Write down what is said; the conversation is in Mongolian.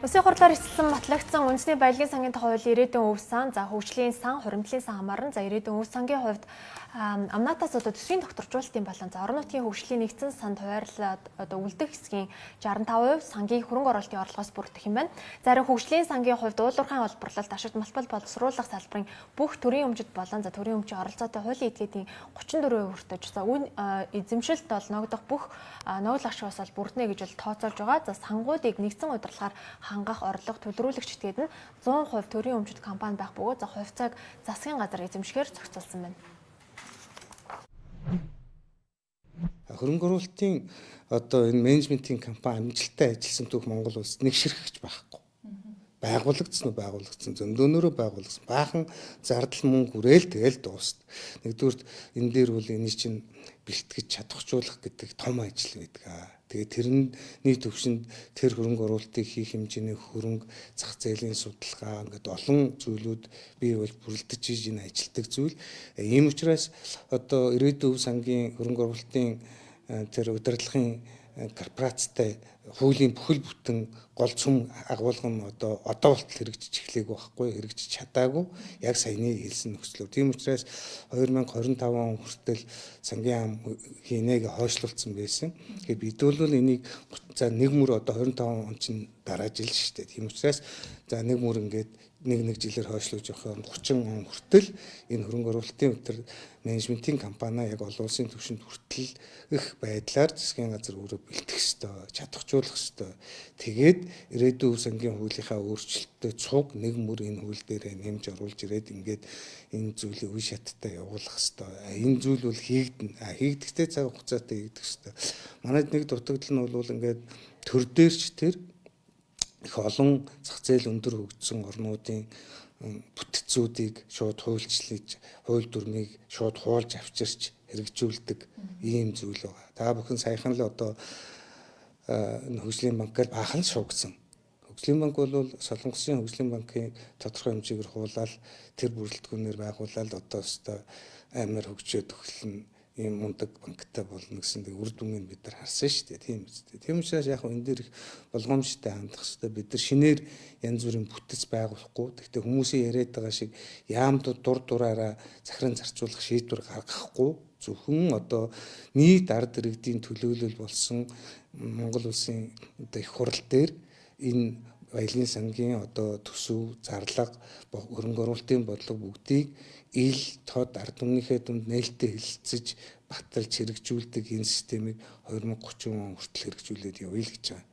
Улсын хурлаар эсэлсэн батлагдсан үндэсний баялагын сангийн хууль ирээдүйн өв сан, за хөгжлийн сан, хуримтлалын сан хамааран, за ирээдүйн өв сангийн хувьд амнаатаас одоо төсвийн докторжуулалтын болон за орон нутгийн хөгжлийн нэгдсэн санд хуваарлаад одоо үлдэх хэсгийн 65% сангийн хөрөнгө оруулалтын орлогоос бүрдэх юм байна. За харин хөгжлийн сангийн хувьд уулуурхайн олборлолт, ашигт малбал боловсруулах салбарын бүх төрийн өмчөд болон за төрийн өмчийн оролцоотой хуулийн этгээдийн 34% хүртэж, за үн эзэмшилт бол ногдох бүх ногдол ашигаас бол бүрднэ гэж бол тооцоолж байгаа. За сангуудыг нэгдсэн удирдлагаар хангах орлого төлрүүлэгч этгээд нь 100% төрийн өмчөд компани байх бөгөөд за хувьцааг засгийн газар эзэмшихээр зохицуулсан байна. Хөрөнгө оруулалтын одоо энэ менежментийн компани амжилттай ажилласан түүх Монгол улсад нэг ширхэгч байхгүй. Байгуулагдсан уу байгуулагдсан зөндөнөөрөө байгуулагдсан. Баахан зардал мөнгө хүрээл тэгэл дуусна. Нэгдүгээр энэ дээр бол энэ чинь бэлтгэж чадахжуулах гэдэг том ажил байдаг. Тэгээд тэрний төвшөнд тэр хөрөнгө оруулалтыг хийх хэмжээний хөрөнгө, зах зээлийн судалгаа ингээд олон зүйлүүд бий болж бүрэлдэж энэ ажилтдаг зүйл. Ийм учраас одоо ирээдүйн сангийн хөрөнгө оруулалтын тэр удирдлагын корпорацтай хуулийн бүхэл бүтэн гол цөм агуулга нь одоо болтол хэрэгжиж эхлэегүй байхгүй, хэрэгжиж чадаагүй яг саяны хэлсэн нөхцлөөр. Тийм учраас 2025 он хүртэл сангийн ам хийнэг хойшлуулсан байсан. Тэгээд бид бол энийг за нэг мөр одоо 25 он чинь дараа жил шүү дээ. Тийм учраас за нэг мөр ингээд нэг жилээр хойшлуулж явах 30 он хүртэл энэ хөрөнгө оруулалтын өтер менежментийн компани яг олон улсын түвшинд хүртэл их байдлаар засгийн газар өөрөө бэлтгэх ёстой, чадахжуулах ёстой. Тэгээд ирээдүйн сангийн хуулийнхаа өөрчлөлтөд цуг нэг мөр энэ хууль дээр нэмж оруулж ирээд ингээд энэ зүйлийг үе шаттай явуулах ёстой. Энэ зүйл бол хийгдэнэ. Хийгдэхдээ цаг хугацаатай хийгдэх ёстой. Манайд нэг дутагдал нь бол ингээд төр дээрч тэр их олон зах зээл өндөр хөгжсөн орнуудын бүтцүүдийг шууд хуульчлаж, хууль дүрмийг шууд хуулж авчирч хэрэгжүүлдэг ийм зүйл байгаа. Та бүхэн саяхан л одоо хөгжлийн банкаар баахан шуугдсан. Хөгжлийн банк бол Солонгосын хөгжлийн банкын тодорхой хэмжээгээр хуулаад тэр бүрэлдэхүүнээр байгуулаад одоо өстой амар хөгжөөд өглөн ийм мундаг банктай болно гэсэн үр дүнгийг бид нар харсан шүү дээ. Тийм үстэй. Тийм учраас яг энэ дээр их болгоомжтой хандах хэрэгтэй. Бид нар шинээр янз бүрийн бүтэц байгуулахгүй. Гэхдээ хүмүүсийн яриад байгаа шиг яамд дур дураараа захиран зарцуулах шийдвэр гаргахгүй. Зөвхөн одоо нийт ард иргэдийн төлөөлөл болсон Монгол улсын одоо их хурал дээр энэ баялагын сангийн одоо төсөв, зарлага, хөрөнгө оруулалтын бодлого бүгдийг ил тод ард түмнийхээ дунд нээлттэй хэлэлцэж баталж хэрэгжүүлдэг энэ системийг 2030 он хүртэл хэрэгжүүлээд явъя л гэж байгаа.